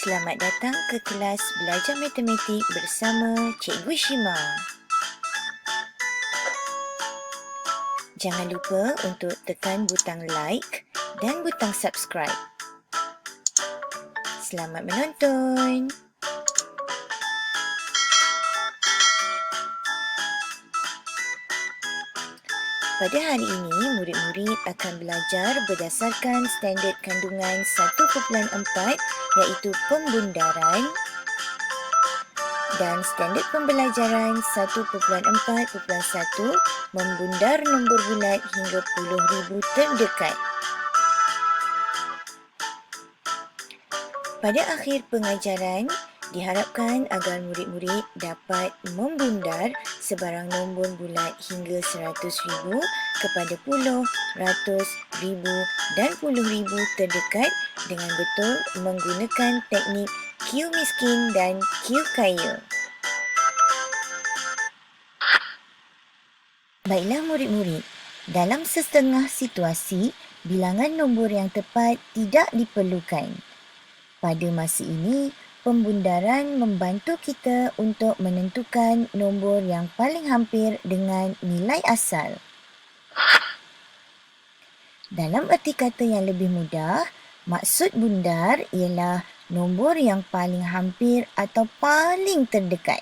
Selamat datang ke kelas belajar matematik bersama Cikgu Shima. Jangan lupa untuk tekan butang like dan butang subscribe. Selamat menonton. Pada hari ini, murid-murid akan belajar berdasarkan standard kandungan 1.4 iaitu pembundaran dan standard pembelajaran 1.4.1 membundar nombor bulat hingga puluh ribu terdekat. Pada akhir pengajaran, diharapkan agar murid-murid dapat membundar sebarang nombor bulat hingga 100,000 kepada puluh, ratus, ribu dan puluh ribu terdekat dengan betul menggunakan teknik Q miskin dan Q kaya. Baiklah murid-murid, dalam setengah situasi, bilangan nombor yang tepat tidak diperlukan. Pada masa ini, pembundaran membantu kita untuk menentukan nombor yang paling hampir dengan nilai asal. Dalam erti kata yang lebih mudah, maksud bundar ialah nombor yang paling hampir atau paling terdekat.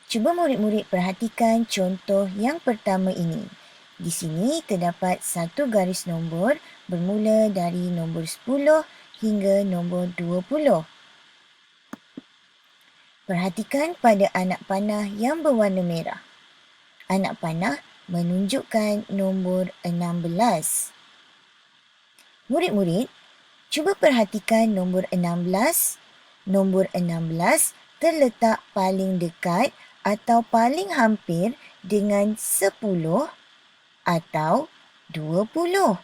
Cuba murid-murid perhatikan contoh yang pertama ini. Di sini terdapat satu garis nombor bermula dari nombor 10 hingga nombor 20. Perhatikan pada anak panah yang berwarna merah. Anak panah menunjukkan nombor 16. Murid-murid, cuba perhatikan nombor 16. Nombor 16 terletak paling dekat atau paling hampir dengan 10 atau 20.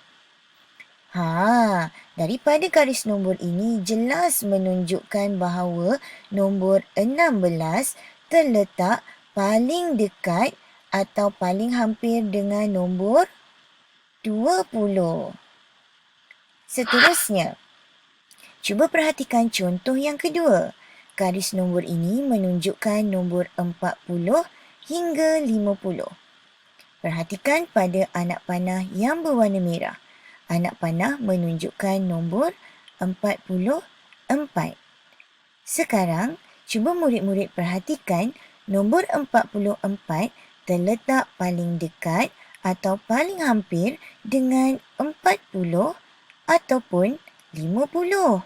Daripada garis nombor ini jelas menunjukkan bahawa nombor 16 terletak paling dekat atau paling hampir dengan nombor 20. Seterusnya, cuba perhatikan contoh yang kedua. Garis nombor ini menunjukkan nombor 40 hingga 50. Perhatikan pada anak panah yang berwarna merah. Anak panah menunjukkan nombor 44. Sekarang, cuba murid-murid perhatikan nombor 44 terletak paling dekat atau paling hampir dengan 40 ataupun 50.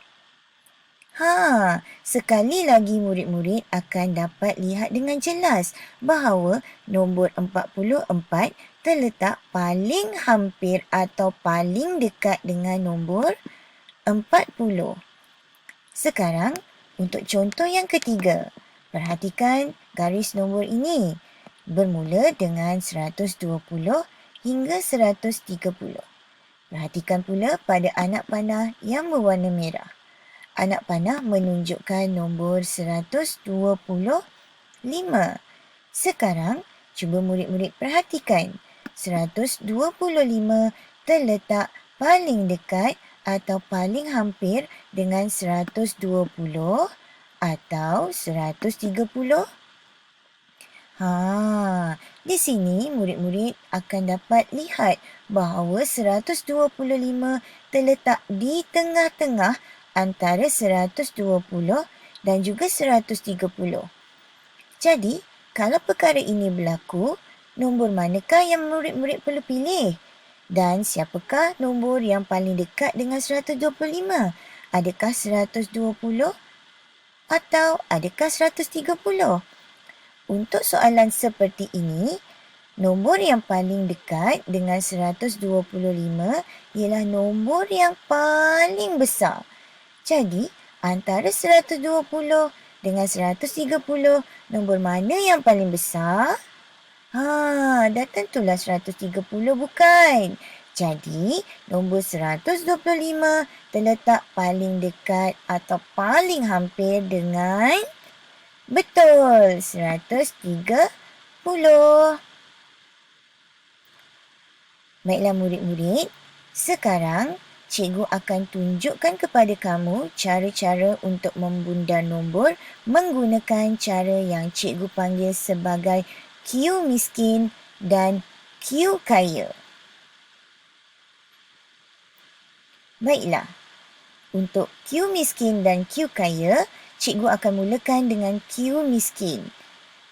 Sekali lagi murid-murid akan dapat lihat dengan jelas bahawa nombor 44 terletak paling hampir atau paling dekat dengan nombor 40. Sekarang, untuk contoh yang ketiga, perhatikan garis nombor ini bermula dengan 120 hingga 130. Perhatikan pula pada anak panah yang berwarna merah. Anak panah menunjukkan nombor 125. Sekarang, cuba murid-murid perhatikan. 125 terletak paling dekat atau paling hampir dengan 120 atau 130. Di sini murid-murid akan dapat lihat bahawa 125 terletak di tengah-tengah antara 120 dan juga 130. Jadi, kalau perkara ini berlaku, nombor manakah yang murid-murid perlu pilih? Dan siapakah nombor yang paling dekat dengan 125? Adakah 120 atau adakah 130? Untuk soalan seperti ini, nombor yang paling dekat dengan 125 ialah nombor yang paling besar. Jadi, antara 120 dengan 130, nombor mana yang paling besar? Dah tentulah 130 bukan? Jadi, nombor 125 terletak paling dekat atau paling hampir dengan betul 130. Baiklah murid-murid, sekarang cikgu akan tunjukkan kepada kamu cara-cara untuk membundar nombor menggunakan cara yang cikgu panggil sebagai Q miskin dan Q kaya. Baiklah, untuk Q miskin dan Q kaya, cikgu akan mulakan dengan Q miskin.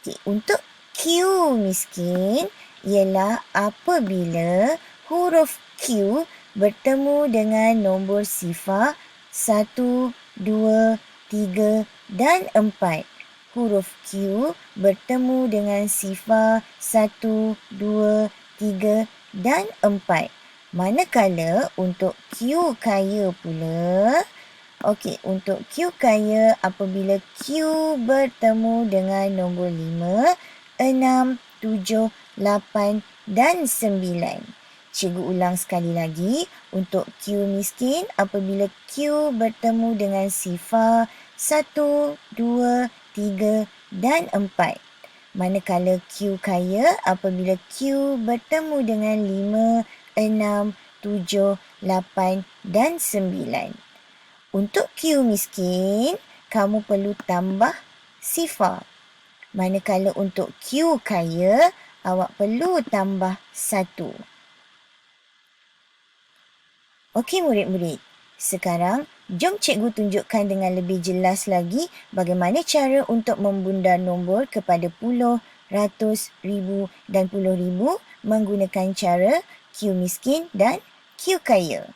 Okay, untuk Q miskin ialah apabila huruf Q bertemu dengan nombor sifar 1, 2, 3 dan 4. Huruf Q bertemu dengan sifar 1, 2, 3 dan 4. Manakala untuk Q kaya pula, okey, untuk Q kaya apabila Q bertemu dengan nombor 5, 6, 7, 8 dan 9. Cikgu ulang sekali lagi. Untuk Q miskin apabila Q bertemu dengan sifar 1, 2, 3 dan 4. Manakala Q kaya apabila Q bertemu dengan 5, 6, 7, 8 dan 9. Untuk Q miskin, kamu perlu tambah sifar. Manakala untuk Q kaya, awak perlu tambah 1. Okey murid-murid, sekarang jom cikgu tunjukkan dengan lebih jelas lagi bagaimana cara untuk membundar nombor kepada puluh, ratus, ribu dan puluh ribu menggunakan cara Q miskin dan Q kaya.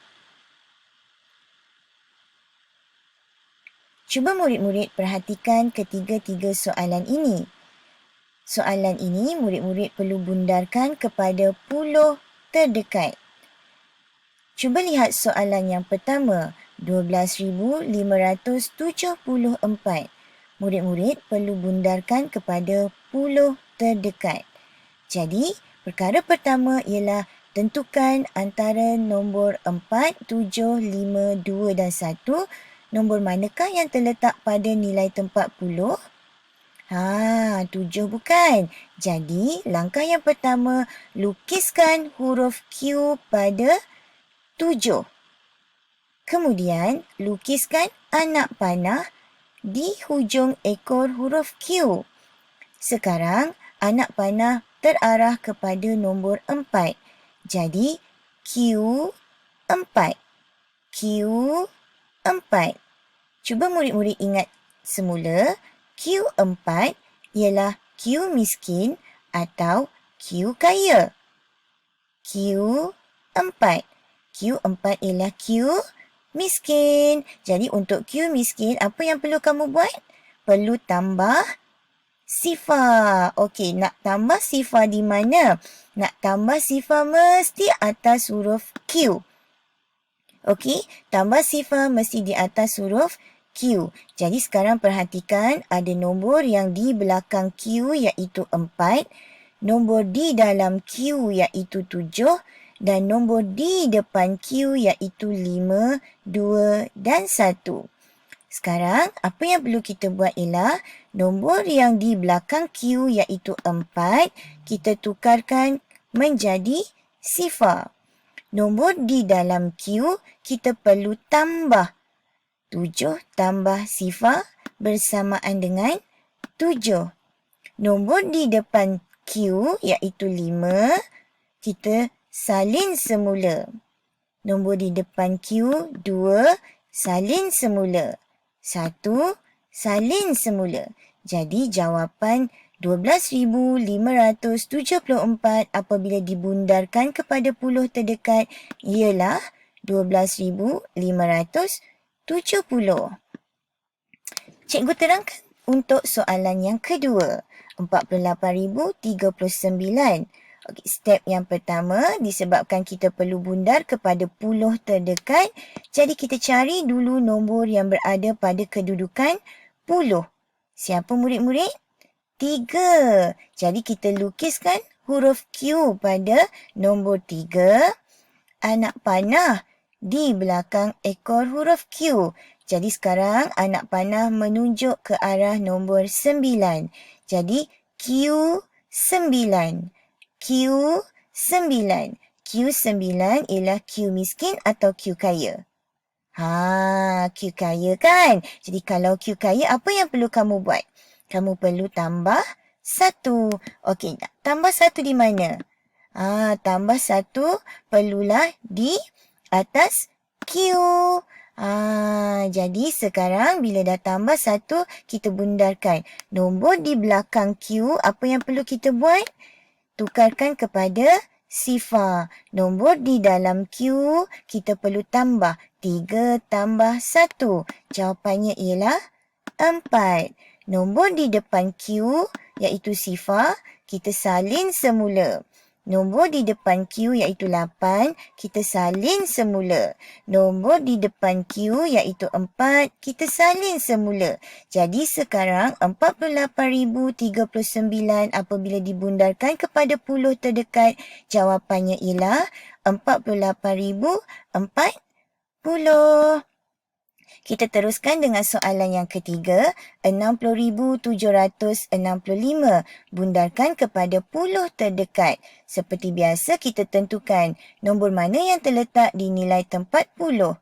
Cuba murid-murid perhatikan ketiga-tiga soalan ini. Soalan ini murid-murid perlu bundarkan kepada puluh terdekat. Cuba lihat soalan yang pertama, 12,574. Murid-murid perlu bundarkan kepada puluh terdekat. Jadi, perkara pertama ialah tentukan antara nombor 4, 7, 5, 2 dan 1. Nombor manakah yang terletak pada nilai tempat puluh? 7 bukan. Jadi, langkah yang pertama, lukiskan huruf Q pada 7. Kemudian, lukiskan anak panah di hujung ekor huruf Q. Sekarang, anak panah terarah kepada nombor 4. Jadi, Q4. Q4. Cuba murid-murid ingat semula, Q4 ialah Q miskin atau Q kaya. Q4. Q4 ialah Q miskin. Jadi untuk Q miskin, apa yang perlu kamu buat? Perlu tambah sifar. Okey, nak tambah sifar di mana? Nak tambah sifar mesti atas huruf Q. Okey, tambah sifar mesti di atas huruf Q. Jadi sekarang perhatikan ada nombor yang di belakang Q iaitu 4, nombor di dalam Q iaitu 7 dan nombor di depan Q iaitu 5, 2 dan 1. Sekarang apa yang perlu kita buat ialah nombor yang di belakang Q iaitu 4 kita tukarkan menjadi sifar. Nombor di dalam Q kita perlu tambah 7 tambah sifar bersamaan dengan 7. Nombor di depan Q iaitu 5 kita salin semula. Nombor di depan Q 2 salin semula. 1 salin semula. Jadi jawapan 12,574 apabila dibundarkan kepada puluh terdekat ialah 12,570. Cikgu terangkan untuk soalan yang kedua, 48,039. Okey, step yang pertama disebabkan kita perlu bundar kepada puluh terdekat. Jadi kita cari dulu nombor yang berada pada kedudukan puluh. Siapa murid-murid? 3. Jadi kita lukiskan huruf Q pada nombor 3. Anak panah di belakang ekor huruf Q. Jadi sekarang anak panah menunjuk ke arah nombor 9. Jadi Q9. Q9. Q9 ialah Q miskin atau Q kaya? Q kaya kan? Jadi kalau Q kaya, apa yang perlu kamu buat? Kamu perlu tambah 1. Okey, tambah 1 di mana? Tambah 1 perlulah di atas Q. Jadi sekarang bila dah tambah 1, kita bundarkan. Nombor di belakang Q, apa yang perlu kita buat? Tukarkan kepada sifar. Nombor di dalam Q, kita perlu tambah 3 tambah 1. Jawapannya ialah 4. Nombor di depan Q, iaitu sifar, kita salin semula. Nombor di depan Q iaitu 8, kita salin semula. Nombor di depan Q iaitu 4, kita salin semula. Jadi sekarang 48,039 apabila dibundarkan kepada puluh terdekat, jawapannya ialah 48,040. Kita teruskan dengan soalan yang ketiga, 60,765. Bundarkan kepada puluh terdekat. Seperti biasa, kita tentukan nombor mana yang terletak di nilai tempat puluh.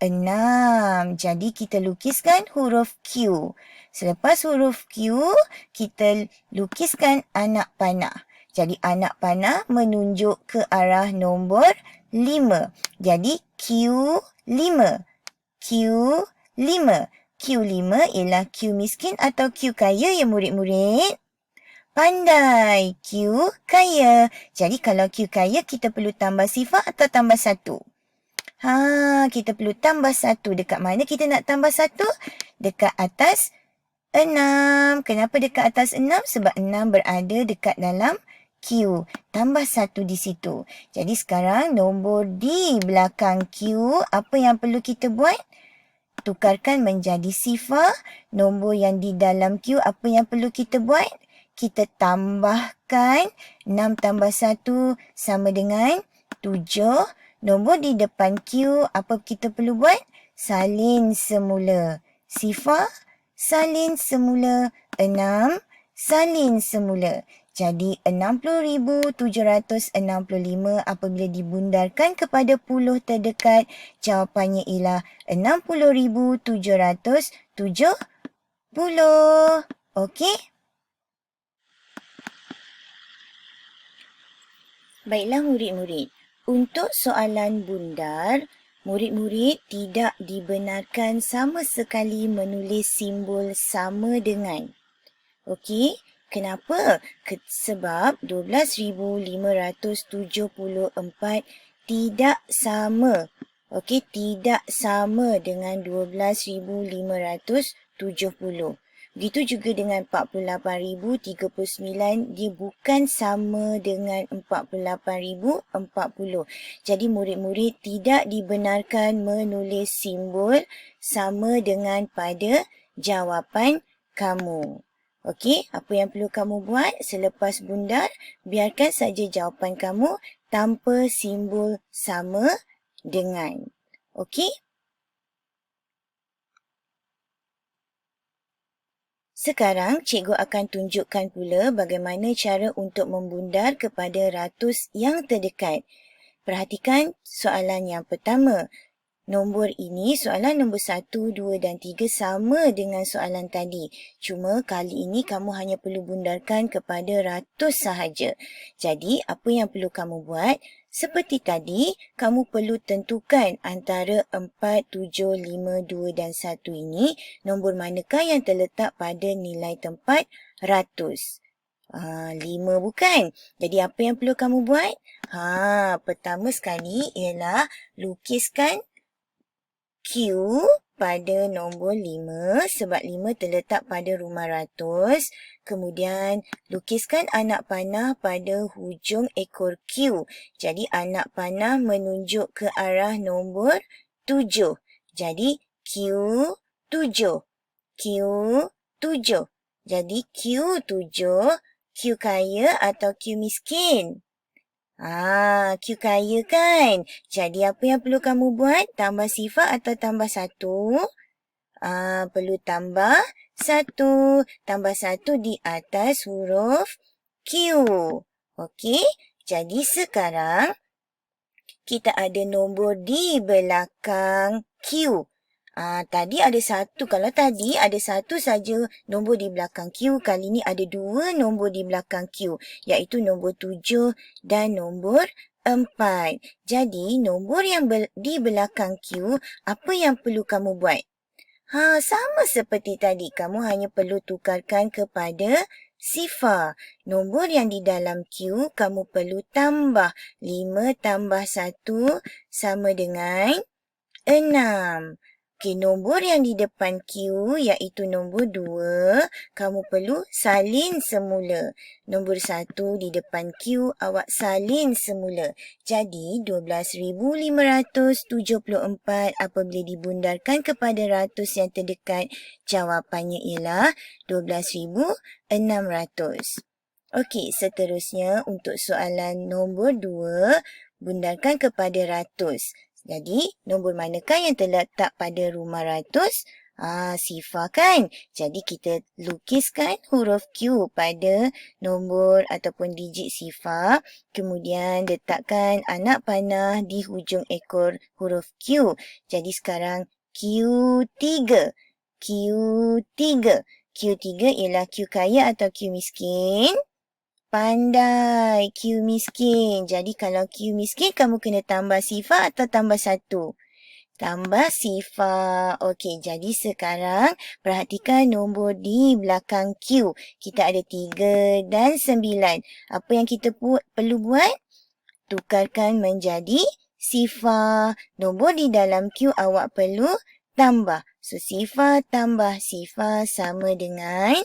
6. Jadi kita lukiskan huruf Q. Selepas huruf Q, kita lukiskan anak panah. Jadi anak panah menunjuk ke arah nombor 5. Jadi Q5. Q5. Q5 ialah Q miskin atau Q kaya ya murid-murid? Pandai. Q kaya. Jadi kalau Q kaya, kita perlu tambah sifar atau tambah 1? Kita perlu tambah 1. Dekat mana kita nak tambah 1? Dekat atas 6. Kenapa dekat atas 6? Sebab 6 berada dekat dalam Q. Tambah 1 di situ. Jadi sekarang nombor di belakang Q, apa yang perlu kita buat? Tukarkan menjadi sifar. Nombor yang di dalam Q, apa yang perlu kita buat? Kita tambahkan 6 tambah 1 sama dengan 7. Nombor di depan Q, apa kita perlu buat? Salin semula. Sifar, salin semula. 6, salin semula. Jadi 60,765 apabila dibundarkan kepada puluh terdekat, jawapannya ialah 60,770. Okey? Baiklah murid-murid. Untuk soalan bundar, murid-murid tidak dibenarkan sama sekali menulis simbol sama dengan. Okey? Kenapa? Sebab 12,574 tidak sama. Okey, tidak sama dengan 12,570. Begitu juga dengan 48,039, dia bukan sama dengan 48,040. Jadi murid-murid tidak dibenarkan menulis simbol sama dengan pada jawapan kamu. Okey, apa yang perlu kamu buat selepas bundar? Biarkan saja jawapan kamu tanpa simbol sama dengan. Okey? Sekarang, cikgu akan tunjukkan pula bagaimana cara untuk membundar kepada ratus yang terdekat. Perhatikan soalan yang pertama. Nombor ini, soalan nombor 1, 2 dan 3 sama dengan soalan tadi. Cuma kali ini kamu hanya perlu bundarkan kepada ratus sahaja. Jadi, apa yang perlu kamu buat? Seperti tadi, kamu perlu tentukan antara 4, 7, 5, 2 dan 1 ini, nombor manakah yang terletak pada nilai tempat ratus. 5 bukan? Jadi, apa yang perlu kamu buat? Pertama sekali ialah lukiskan Q pada nombor 5 sebab 5 terletak pada rumah ratus. Kemudian lukiskan anak panah pada hujung ekor Q. Jadi anak panah menunjuk ke arah nombor 7. Jadi Q7. Q7. Jadi Q7, Q kaya atau Q miskin? Q kaya kan? Jadi apa yang perlu kamu buat? Tambah sifar atau tambah 1? Perlu tambah 1. Tambah 1 di atas huruf Q. Okey? Jadi sekarang kita ada nombor di belakang Q. Tadi ada satu. Kalau tadi ada satu saja nombor di belakang Q, kali ni ada dua nombor di belakang Q, iaitu nombor 7 dan nombor 4. Jadi, nombor yang di belakang Q, apa yang perlu kamu buat? Sama seperti tadi. Kamu hanya perlu tukarkan kepada sifar. Nombor yang di dalam Q, kamu perlu tambah. 5 tambah 1 sama dengan 6. Okey, nombor yang di depan Q iaitu nombor 2, kamu perlu salin semula. Nombor 1 di depan Q, awak salin semula. Jadi, 12,574 apabila dibundarkan kepada ratus yang terdekat, jawapannya ialah 12,600. Okey, seterusnya untuk soalan nombor 2, bundarkan kepada ratus. Jadi, nombor manakah yang terletak pada rumah ratus? Sifar kan? Jadi, kita lukiskan huruf Q pada nombor ataupun digit sifar. Kemudian, letakkan anak panah di hujung ekor huruf Q. Jadi, sekarang Q3. Q3. Q3 ialah Q kaya atau Q miskin? Pandai, Q miskin. Jadi kalau Q miskin, kamu kena tambah sifar atau tambah 1? Tambah sifar. Okey, jadi sekarang perhatikan nombor di belakang Q. Kita ada 3 dan 9. Apa yang kita perlu buat? Tukarkan menjadi sifar. Nombor di dalam Q awak perlu tambah. So, sifar tambah sifar sama dengan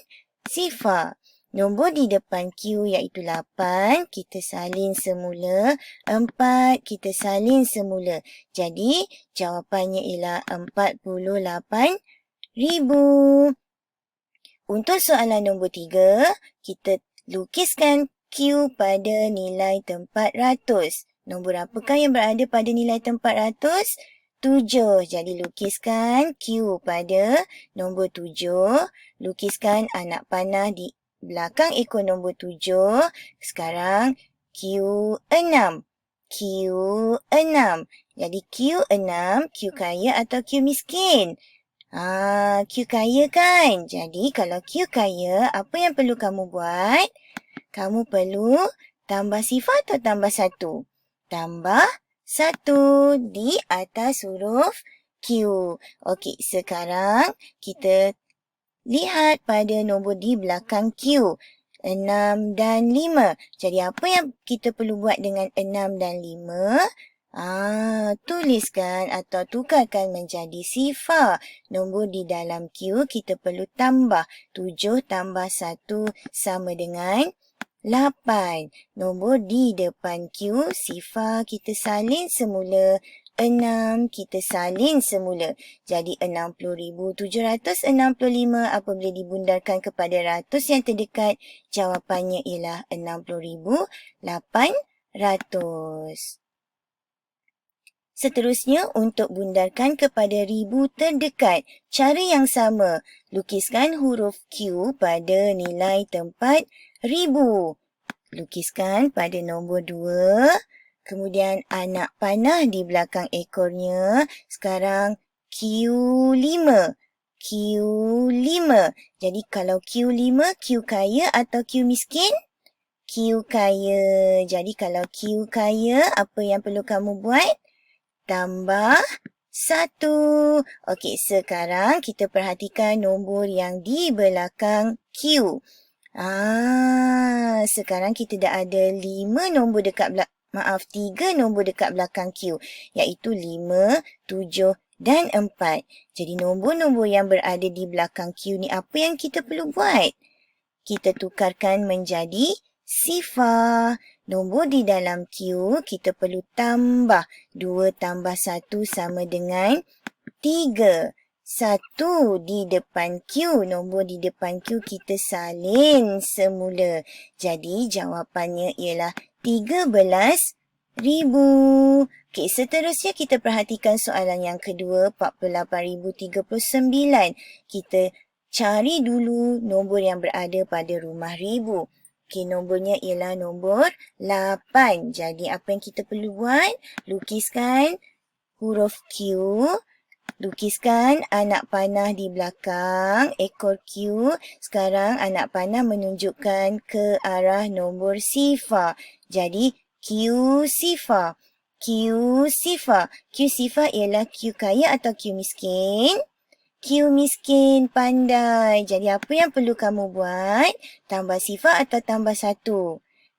sifar. Nombor di depan Q iaitu 8, kita salin semula. 4, kita salin semula. Jadi, jawapannya ialah 48,000. Untuk soalan nombor 3, kita lukiskan Q pada nilai tempat ratus. Nombor apakah yang berada pada nilai tempat ratus? 7. Jadi, lukiskan Q pada nombor 7. Lukiskan anak panah di belakang ekor nombor 7. Sekarang Q6. Q6. Jadi Q6, Q kaya atau Q miskin? Q kaya kan? Jadi kalau Q kaya, apa yang perlu kamu buat? Kamu perlu tambah sifar atau tambah 1? Tambah 1 di atas huruf Q. Okey, sekarang kita lihat pada nombor di belakang Q. 6 dan 5. Jadi apa yang kita perlu buat dengan 6 dan 5? Tuliskan atau tukarkan menjadi sifar. Nombor di dalam Q kita perlu tambah. 7 tambah 1 sama dengan 8. Nombor di depan Q, sifar kita salin semula. 6 kita salin semula. Jadi 60,765 apabila dibundarkan kepada ratus yang terdekat, jawapannya ialah 60,800. Seterusnya, untuk bundarkan kepada ribu terdekat, cara yang sama. Lukiskan huruf Q pada nilai tempat ribu. Lukiskan pada nombor 2. Kemudian anak panah di belakang ekornya. Sekarang Q5. Q5. Jadi kalau Q5, Q kaya atau Q miskin? Q kaya. Jadi kalau Q kaya, apa yang perlu kamu buat? Tambah 1. Okey, sekarang kita perhatikan nombor yang di belakang Q. Sekarang kita dah ada 5 nombor dekat 3 nombor dekat belakang Q, iaitu 5, 7 dan 4. Jadi nombor-nombor yang berada di belakang Q ni apa yang kita perlu buat? Kita tukarkan menjadi sifar. Nombor di dalam Q kita perlu tambah. 2 tambah 1 sama dengan 3. 1 di depan Q. Nombor di depan Q kita salin semula. Jadi jawapannya ialah 13,000. Okey, seterusnya kita perhatikan soalan yang kedua, 48,039. Kita cari dulu nombor yang berada pada rumah ribu. Okey, nombornya ialah nombor 8. Jadi apa yang kita perlu buat? Lukiskan huruf Q. Lukiskan anak panah di belakang ekor Q. Sekarang anak panah menunjukkan ke arah nombor sifar. Jadi Q sifar. Q sifar. Q sifar ialah Q kaya atau Q miskin? Q miskin pandai. Jadi apa yang perlu kamu buat? Tambah sifar atau tambah 1?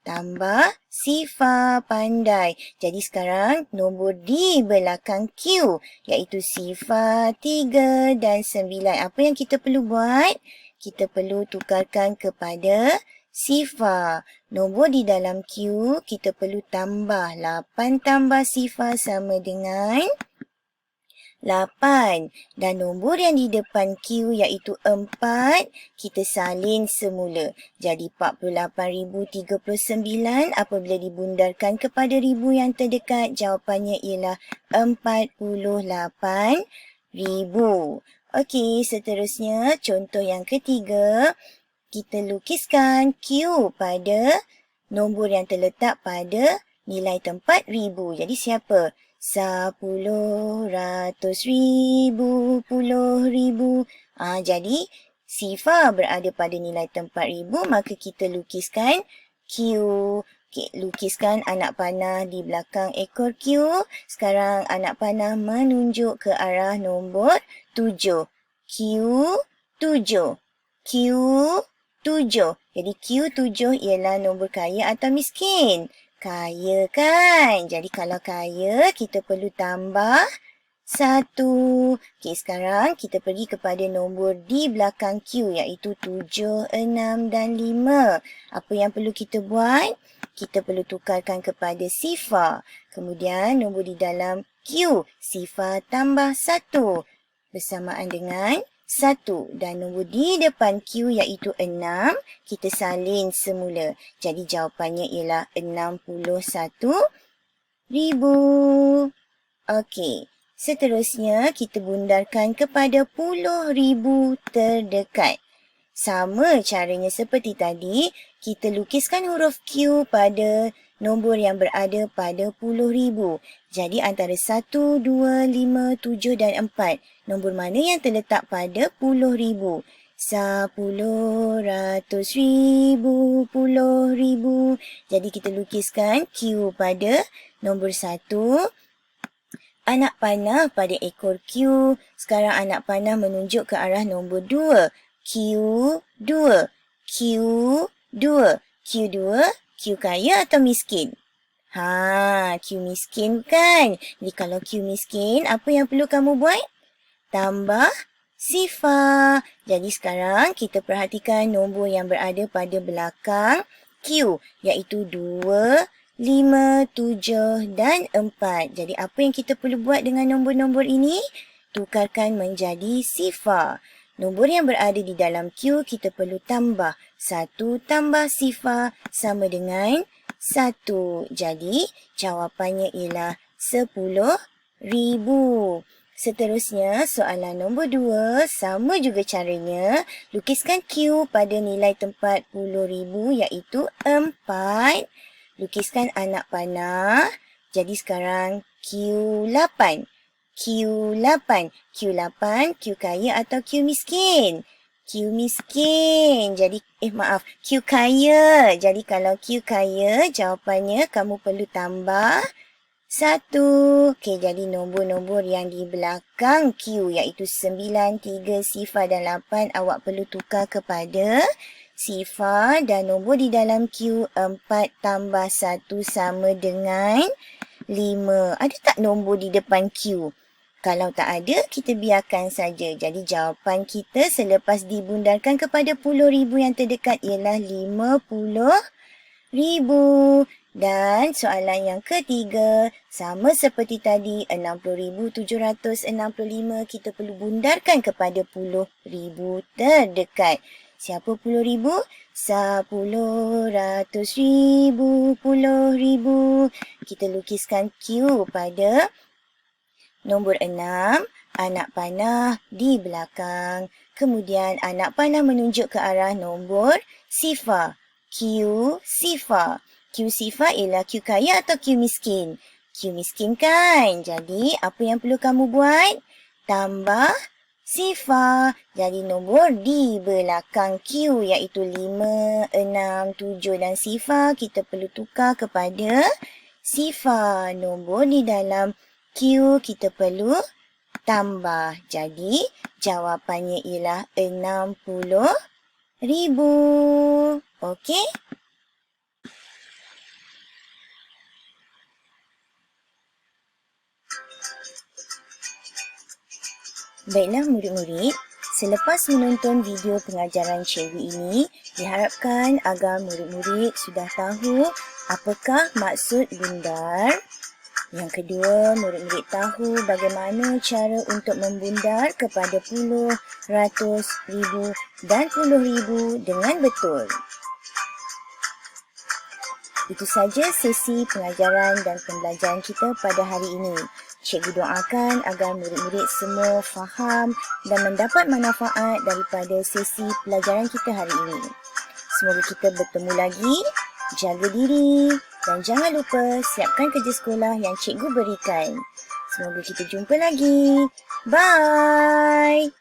Tambah sifar pandai. Jadi sekarang nombor di belakang Q iaitu sifar 3 dan 9. Apa yang kita perlu buat? Kita perlu tukarkan kepada sifar. Nombor di dalam Q kita perlu tambah. 8 tambah sifar sama dengan 8 dan nombor yang di depan Q iaitu 4 kita salin semula. Jadi 48,039 apabila dibundarkan kepada ribu yang terdekat jawapannya ialah 48,000. Okey, seterusnya contoh yang ketiga. Kita lukiskan Q pada nombor yang terletak pada nilai tempat ribu. Jadi siapa? 10, ratus ribu, puluh ribu. Jadi sifar berada pada nilai tempat ribu, maka kita lukiskan Q. Okay, lukiskan anak panah di belakang ekor Q. Sekarang anak panah menunjuk ke arah nombor 7. Q 7. Q 7. Jadi Q7 ialah nombor kaya atau miskin? Kaya kan? Jadi kalau kaya, kita perlu tambah 1. Okey, sekarang kita pergi kepada nombor di belakang Q iaitu 7, 6 dan 5. Apa yang perlu kita buat? Kita perlu tukarkan kepada sifar. Kemudian nombor di dalam Q, sifar tambah 1 bersamaan dengan 1 dan nombor di depan Q iaitu 6, kita salin semula. Jadi jawapannya ialah 61,000. Okey, seterusnya kita bundarkan kepada puluh ribu terdekat. Sama caranya seperti tadi, kita lukiskan huruf Q pada nombor yang berada pada puluh ribu. Jadi antara 1, 2, 5, 7 dan 4. Nombor mana yang terletak pada puluh ribu? 10, ratus ribu, puluh ribu. Jadi kita lukiskan Q pada nombor 1. Anak panah pada ekor Q. Sekarang anak panah menunjuk ke arah nombor 2. Q2. Q2. Q2. Q kaya atau miskin? Q miskin kan? Jadi kalau Q miskin, apa yang perlu kamu buat? Tambah sifar. Jadi sekarang kita perhatikan nombor yang berada pada belakang Q iaitu 2, 5, 7 dan 4. Jadi apa yang kita perlu buat dengan nombor-nombor ini? Tukarkan menjadi sifar. Nombor yang berada di dalam Q kita perlu tambah. 1 tambah sifar sama dengan 1. Jadi jawapannya ialah 10,000. Seterusnya, soalan nombor 2, sama juga caranya. Lukiskan Q pada nilai tempat puluh ribu iaitu 4. Lukiskan anak panah. Jadi sekarang Q8. Q8. Q8, Q kaya atau Q miskin? Q miskin. Jadi, Q kaya. Jadi kalau Q kaya, jawapannya kamu perlu tambah 1. Okey, jadi nombor-nombor yang di belakang Q iaitu 9, 3, sifar dan 8 awak perlu tukar kepada sifar dan nombor di dalam Q 4 tambah 1 sama dengan 5. Ada tak nombor di depan Q? Kalau tak ada, kita biarkan saja. Jadi jawapan kita selepas dibundarkan kepada puluh ribu yang terdekat ialah 50,000. Dan soalan yang ketiga, sama seperti tadi, 60,765 kita perlu bundarkan kepada puluh ribu terdekat. Siapa puluh ribu? 10, ratus ribu, puluh ribu. Kita lukiskan Q pada nombor 6, anak panah di belakang. Kemudian anak panah menunjuk ke arah nombor sifar. Q Sifa. Q Sifa ialah Q kaya atau Q miskin? Q miskin kan? Jadi apa yang perlu kamu buat? Tambah Sifa. Jadi nombor di belakang Q iaitu 5, 6, 7 dan Sifa kita perlu tukar kepada Sifa. Nombor di dalam Q kita perlu tambah. Jadi jawapannya ialah 60,000. Okey? Baiklah murid-murid, selepas menonton video pengajaran cikgu ini, diharapkan agar murid-murid sudah tahu apakah maksud bundar. Yang kedua, murid-murid tahu bagaimana cara untuk membundar kepada puluh, ratus, ribu dan puluh ribu dengan betul. Itu saja sesi pengajaran dan pembelajaran kita pada hari ini. Cikgu doakan agar murid-murid semua faham dan mendapat manfaat daripada sesi pelajaran kita hari ini. Semoga kita bertemu lagi. Jaga diri dan jangan lupa siapkan kerja sekolah yang cikgu berikan. Semoga kita jumpa lagi. Bye!